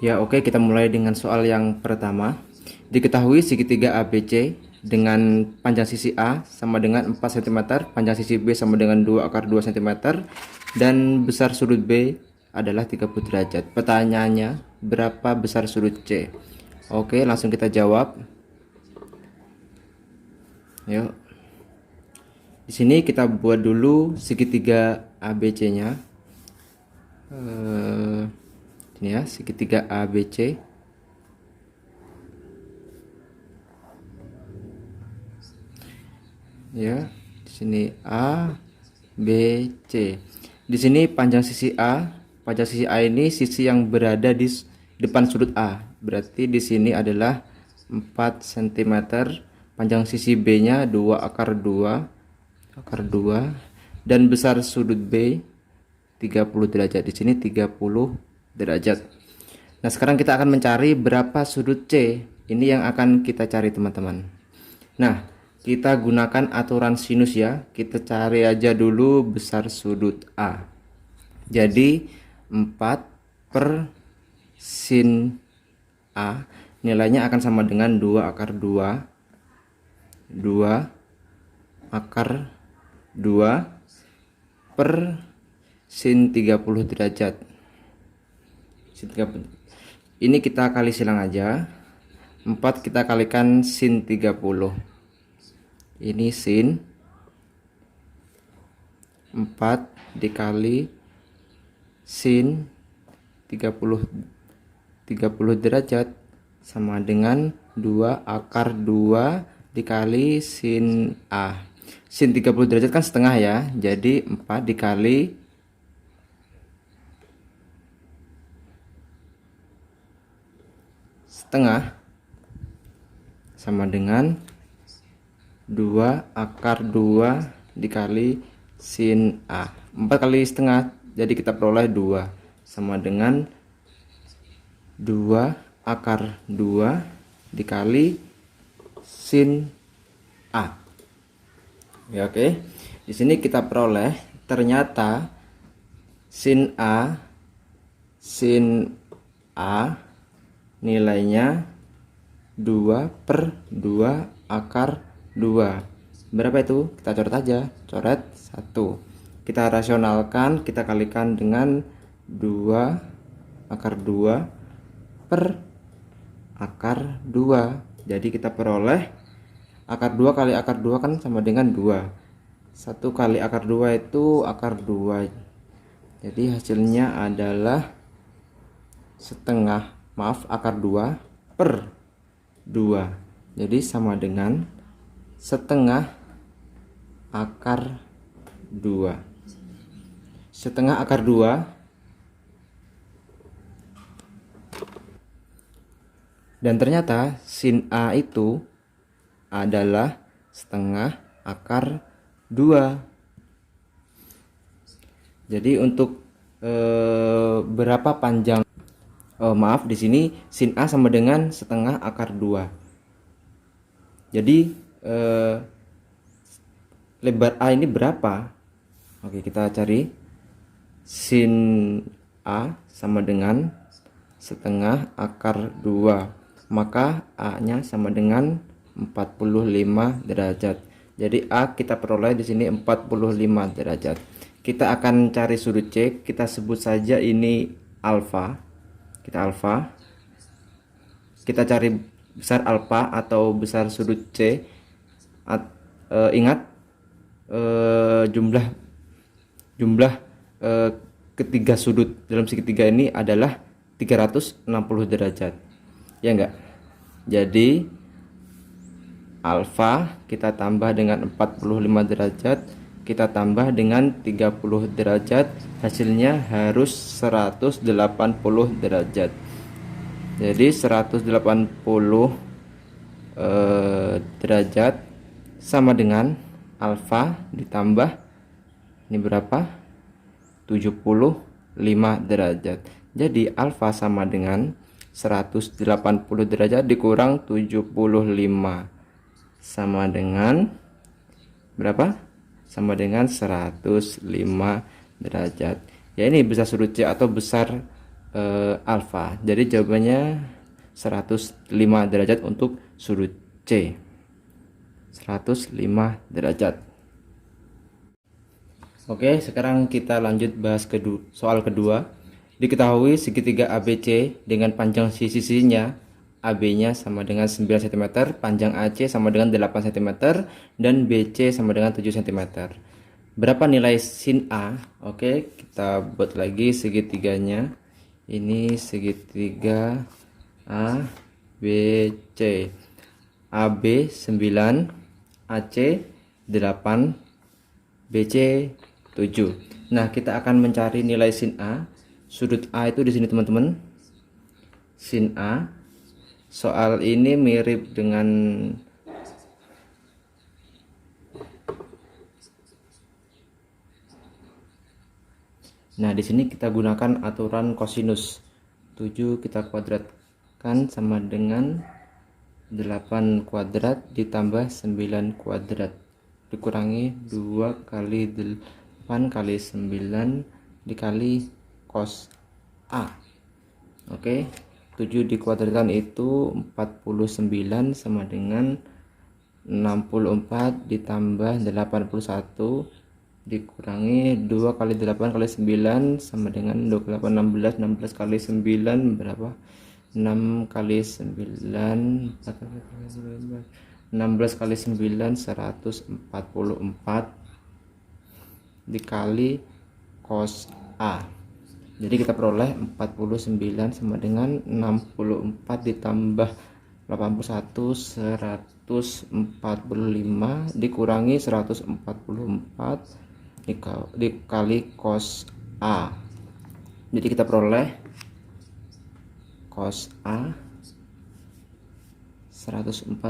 Ya, oke, kita mulai dengan soal yang pertama. Diketahui segitiga ABC dengan panjang sisi A sama dengan 4 cm, panjang sisi B sama dengan 2 akar 2 cm, dan besar sudut B adalah 30 derajat. Pertanyaannya, berapa besar sudut C? Oke, langsung kita jawab. Yuk. Di sini kita buat dulu segitiga ABC-nya. Ini ya, segitiga ABC. Ya, di sini A, B, C. Di sini panjang sisi A, ini sisi yang berada di depan sudut A. Berarti di sini adalah 4 cm. Panjang sisi B-nya 2 akar 2, dan besar sudut B 30 derajat. Di sini 30 derajat. Nah, sekarang kita akan mencari berapa sudut C. Ini yang akan kita cari, teman-teman. Nah, kita gunakan aturan sinus ya. Kita cari aja dulu besar sudut A. Jadi 4 per sin A nilainya akan sama dengan 2 akar 2 akar 2 per sin 30 derajat. Ini kita kali silang aja. 4 kita kalikan sin 30. Ini sin 4 dikali sin 30 derajat sama dengan 2 akar 2 dikali sin A. Sin 30 derajat kan setengah ya. Jadi 4 dikali setengah sama dengan 2 akar 2 dikali sin A. 4 kali setengah, jadi kita peroleh 2 sama dengan 2 akar 2 dikali sin A. Ya, oke. Di sini kita peroleh ternyata sin A nilainya 2 per 2 akar 2. Berapa itu? Kita coret aja. Coret 1. Kita rasionalkan, kita kalikan dengan 2 akar 2 per akar 2. Jadi kita peroleh akar 2 kali akar 2 kan sama dengan 2. 1 kali akar 2 itu akar 2. Jadi hasilnya adalah setengah, akar 2 per 2. Jadi sama dengan setengah akar 2. Setengah akar 2. Dan ternyata sin A itu adalah setengah akar 2. Jadi untuk berapa panjang, di sini sin A sama dengan setengah akar 2. Jadi lebar A ini berapa? Oke, kita cari. Sin A sama dengan setengah akar 2. Maka A-nya sama dengan 45 derajat. Jadi A kita peroleh di sini 45 derajat. Kita akan cari sudut C. Kita sebut saja ini alfa. Kita cari besar alfa atau besar sudut C. Ingat jumlah ketiga sudut dalam segitiga ini adalah 360 derajat. Ya enggak? Jadi alfa kita tambah dengan 45 derajat, kita tambah dengan 30 derajat, hasilnya harus 180 derajat. Jadi 180 derajat sama dengan alfa ditambah ini berapa? 75 derajat. Jadi alfa sama dengan 180 derajat dikurang 75 sama dengan berapa? Sama dengan 105 derajat. Ya, ini besar sudut C atau besar alfa. Jadi jawabannya 105 derajat untuk sudut C. 105 derajat. Oke, sekarang kita lanjut bahas soal kedua. Diketahui segitiga ABC dengan panjang sisi-sisinya AB-nya sama dengan 9 cm, panjang AC sama dengan 8 cm, dan BC sama dengan 7 cm. Berapa nilai sin A? Oke, kita buat lagi segitiganya. Ini segitiga A, B, C. AB 9, AC 8, BC 7. Nah, kita akan mencari nilai sin A. Sudut A itu di sini, teman-teman. Sin A. Soal ini mirip dengan Nah, di sini kita gunakan aturan kosinus. 7 kita kuadratkan sama dengan 8 kuadrat ditambah 9 kuadrat dikurangi 2 kali 8 kali 9 dikali cos A. Oke. 7 dikuadratkan itu 49 sama dengan 64 ditambah 81 dikurangi 2 kali 8 kali 9 sama dengan 28, 16. 16 kali 9 berapa? 6 kali 9 16 kali 9 144 dikali cos A. Jadi kita peroleh 49 sama dengan 64 ditambah 81 145 dikurangi 144 dikali cos A. Jadi kita peroleh cos A 144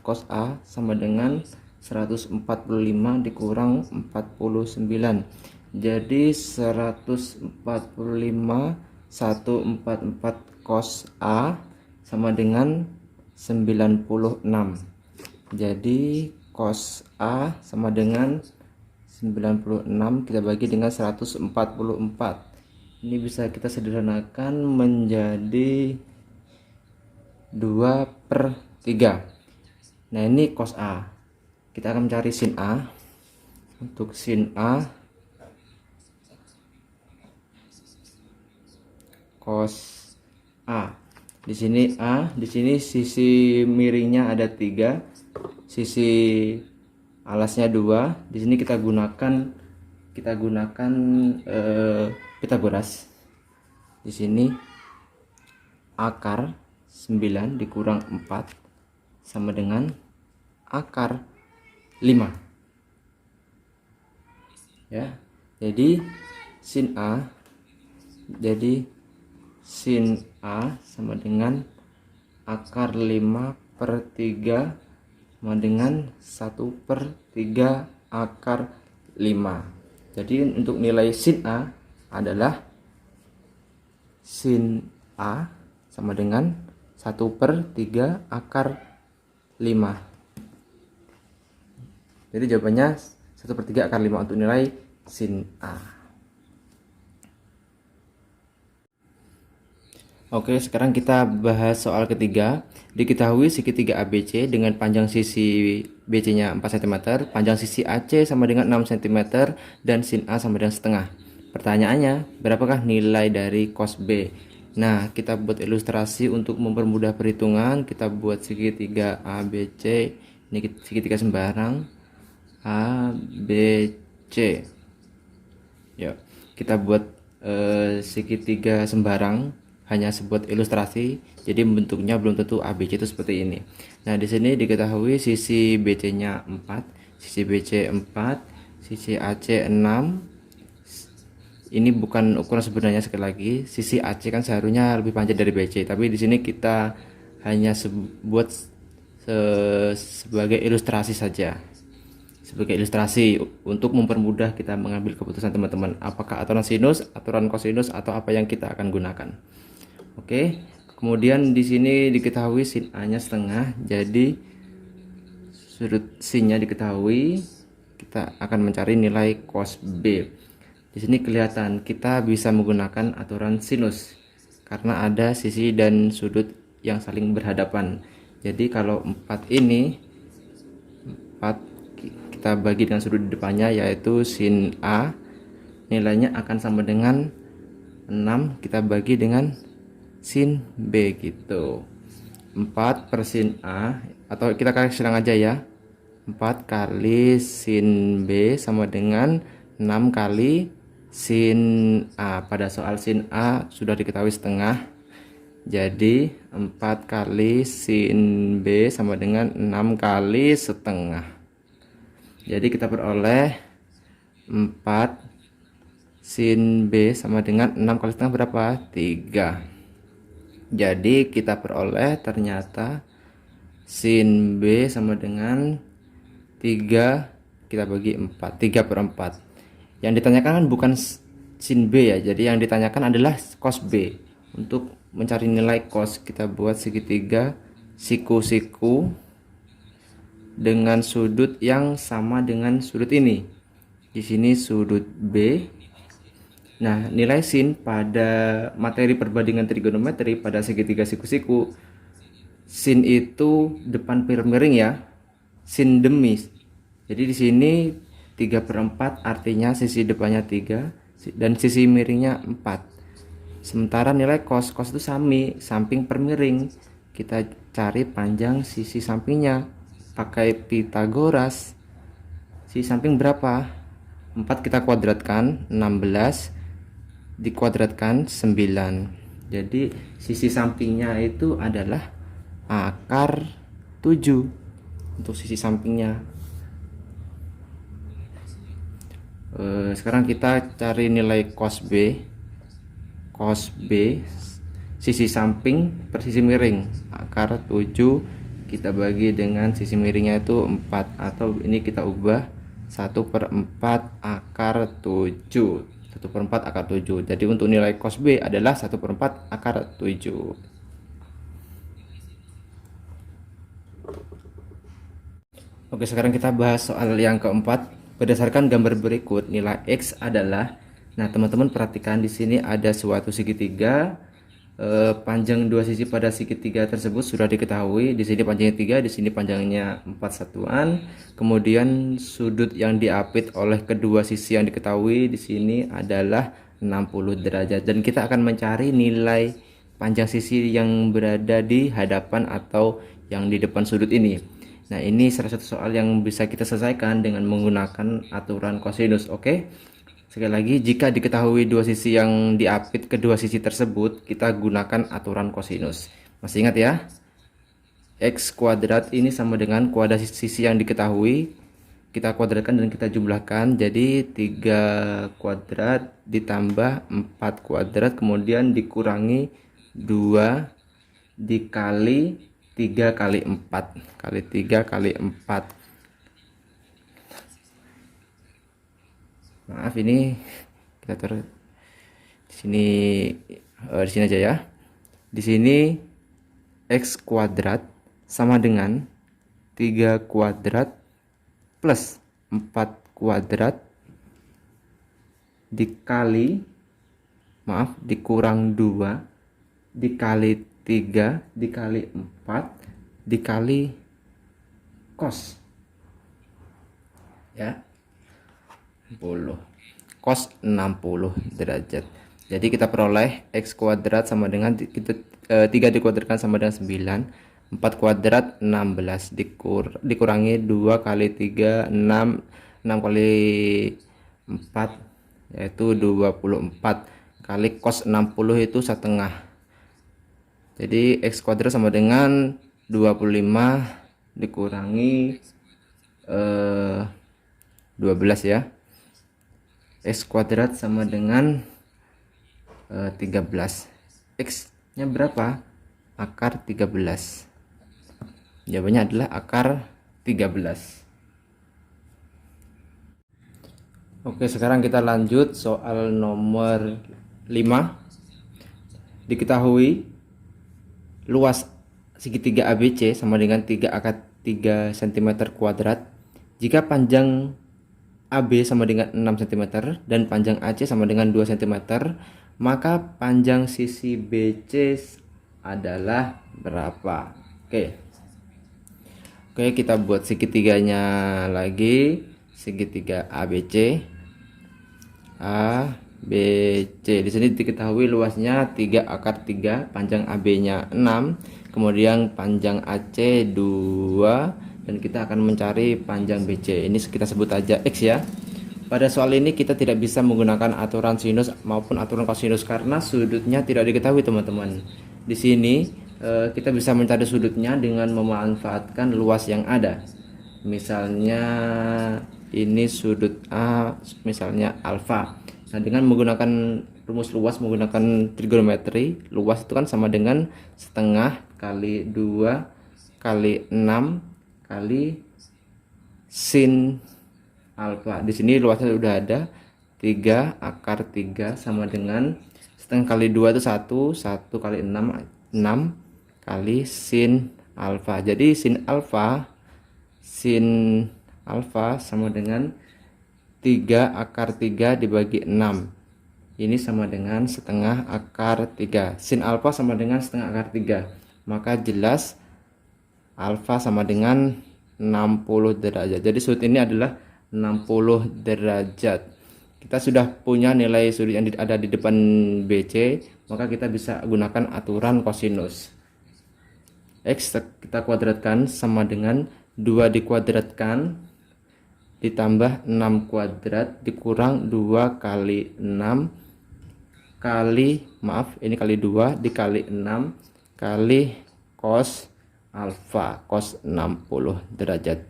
cos A sama dengan 145 dikurang 49. Jadi 145 144 cos A sama dengan 96. Jadi cos A sama dengan 96 kita bagi dengan 144. Ini bisa kita sederhanakan menjadi 2/3. Nah, ini cos A. Kita akan mencari sin A. Untuk sin A cos A. Di sini A, di sini sisi miringnya ada 3, sisi alasnya 2. Di sini kita gunakan Pitagoras. Di sini akar 9 dikurang 4 sama dengan akar 5. Ya. Jadi sin A sama dengan akar 5/3 sama dengan 1/3 akar 5. Jadi untuk nilai sin A adalah sin A sama dengan 1/3 akar 5. Jadi jawabannya 1/3 akar 5 untuk nilai sin A. Oke, sekarang kita bahas soal ketiga. Diketahui segitiga ABC dengan panjang sisi BC-nya 4 cm, panjang sisi AC sama dengan 6 cm, dan sin A sama dengan setengah. Pertanyaannya, berapakah nilai dari cos B? Nah, kita buat ilustrasi untuk mempermudah perhitungan. Kita buat segitiga ABC. Ini segitiga sembarang ABC. Ya, kita buat segitiga sembarang. Hanya sebuah ilustrasi, jadi bentuknya belum tentu ABC itu seperti ini. Nah, di sini diketahui sisi BC-nya 4, sisi BC 4, sisi AC 6. Ini bukan ukuran sebenarnya, sekali lagi. Sisi AC kan seharusnya lebih panjang dari BC, tapi di sini kita hanya buat sebagai ilustrasi saja. Sebagai ilustrasi untuk mempermudah kita mengambil keputusan teman-teman, apakah aturan sinus, aturan kosinus, atau apa yang kita akan gunakan. Oke, kemudian di sini diketahui sin A-nya setengah, jadi sudut sin-nya diketahui. Kita akan mencari nilai cos B. Di sini kelihatan kita bisa menggunakan aturan sinus karena ada sisi dan sudut yang saling berhadapan. Jadi kalau 4 ini 4 kita bagi dengan sudut di depannya yaitu sin A, nilainya akan sama dengan 6 kita bagi dengan sin B gitu. 4 per sin A, atau kita kasih silang aja ya, 4 kali sin B sama dengan 6 kali sin A. Pada soal sin A sudah diketahui setengah, jadi 4 kali sin B sama dengan 6 kali setengah. Jadi kita peroleh 4 sin B sama dengan 6 kali setengah berapa? 3. Jadi kita peroleh ternyata sin B sama dengan 3 kita bagi 4, 3 per 4. Yang ditanyakan kan bukan sin B ya, jadi yang ditanyakan adalah cos B. Untuk mencari nilai cos, kita buat segitiga siku-siku dengan sudut yang sama dengan sudut ini. Di sini sudut B. Nah, nilai sin pada materi perbandingan trigonometri pada segitiga siku-siku, sin itu depan miring ya, sin demi. Jadi di sini 3 per 4 artinya sisi depannya 3 dan sisi miringnya 4. Sementara nilai cos itu samping per miring. Kita cari panjang sisi sampingnya pakai Pitagoras. Sisi samping berapa? 4 kita kuadratkan, 16 dikuadratkan 9. Jadi sisi sampingnya itu adalah akar 7 untuk sisi sampingnya. Sekarang kita cari nilai cos B. Cos B sisi samping per sisi miring, akar 7 kita bagi dengan sisi miringnya itu 4, atau ini kita ubah 1 per 4 akar 7. 1 per 4 akar 7. Jadi untuk nilai cos B adalah 1 per 4 akar 7. Oke, sekarang kita bahas soal yang keempat. Berdasarkan gambar berikut, nilai X adalah, nah teman-teman perhatikan di sini ada suatu segitiga, panjang dua sisi pada segitiga tersebut sudah diketahui. Di sini panjangnya 3, di sini panjangnya 4 satuan. Kemudian sudut yang diapit oleh kedua sisi yang diketahui di sini adalah 60 derajat, dan kita akan mencari nilai panjang sisi yang berada di hadapan atau yang di depan sudut ini. Nah, ini salah satu soal yang bisa kita selesaikan dengan menggunakan aturan kosinus. Oke. Sekali lagi, jika diketahui dua sisi yang diapit kedua sisi tersebut, kita gunakan aturan kosinus. Masih ingat ya? X kuadrat ini sama dengan kuadrat sisi yang diketahui. Kita kuadratkan dan kita jumlahkan. Jadi 3 kuadrat ditambah 4 kuadrat, kemudian dikurangi 2 dikali 3 kali 4 kali 3 kali 4. Maaf, ini kita taruh di sini aja ya. Di sini X kuadrat sama dengan 3 kuadrat plus 4 kuadrat dikurang 2 dikali 3 dikali 4 dikali cos ya, 60 cos 60 derajat. Jadi kita peroleh X kuadrat sama dengan 3 dikuadratkan sama dengan 9, 4 kuadrat 16 dikurangi 2 kali 3 6 kali 4 yaitu 24 kali cos 60 itu setengah. Jadi X kuadrat sama dengan 25 dikurangi 12 ya. X kuadrat sama dengan 13. X nya berapa? Akar 13. Jawabannya adalah akar 13. Oke, sekarang kita lanjut soal nomor 5. Diketahui luas segitiga ABC sama dengan 3 akar 3 cm kuadrat jika panjang AB sama dengan 6 cm dan panjang AC sama dengan 2 cm, maka panjang sisi BC adalah berapa? Oke, kita buat segitiganya lagi. Segitiga ABC. Di sini diketahui luasnya 3 akar 3, panjang AB-nya 6, kemudian panjang AC 2, dan kita akan mencari panjang BC. Ini kita sebut aja X ya. Pada soal ini kita tidak bisa menggunakan aturan sinus maupun aturan kosinus karena sudutnya tidak diketahui, teman-teman. Di sini kita bisa mencari sudutnya dengan memanfaatkan luas yang ada. Misalnya ini sudut A, misalnya alfa. Nah, dengan menggunakan rumus luas, menggunakan trigonometri, luas itu kan sama dengan setengah kali 2 kali 6 kali sin alfa. Di sini luasnya sudah ada, 3 akar 3 sama dengan setengah kali 2 itu 1 kali 6 kali sin alfa. Jadi sin alfa sama dengan 3 akar 3 dibagi 6. Ini sama dengan setengah akar 3. Sin alfa sama dengan setengah akar 3. Maka jelas alfa sama dengan 60 derajat. Jadi sudut ini adalah 60 derajat. Kita sudah punya nilai sudut yang ada di depan BC, maka kita bisa gunakan aturan kosinus. X kita kuadratkan sama dengan 2 dikuadratkan ditambah 6 kuadrat dikurang 2 kali 6 kali, ini kali 2 dikali 6 kali cos alfa, cos 60 derajat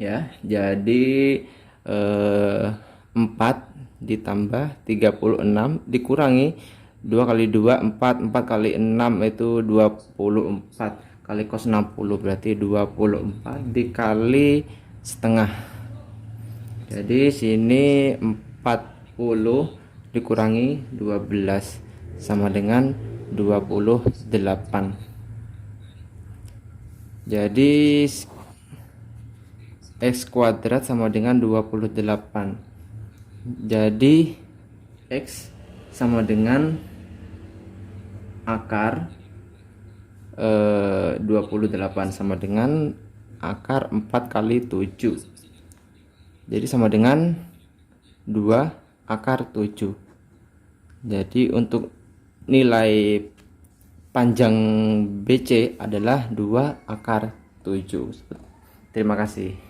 ya. Jadi 4 ditambah 36 dikurangi 2 kali 2 4 kali 6 itu 24 kali cos 60 berarti 24 dikali setengah. Jadi sini 40 dikurangi 12 sama dengan 28. Jadi X kuadrat sama dengan 28. Jadi X sama dengan akar 28 sama dengan akar 4 kali 7. Jadi sama dengan 2 akar 7. Jadi untuk nilai panjang BC adalah 2 akar 7. Terima kasih.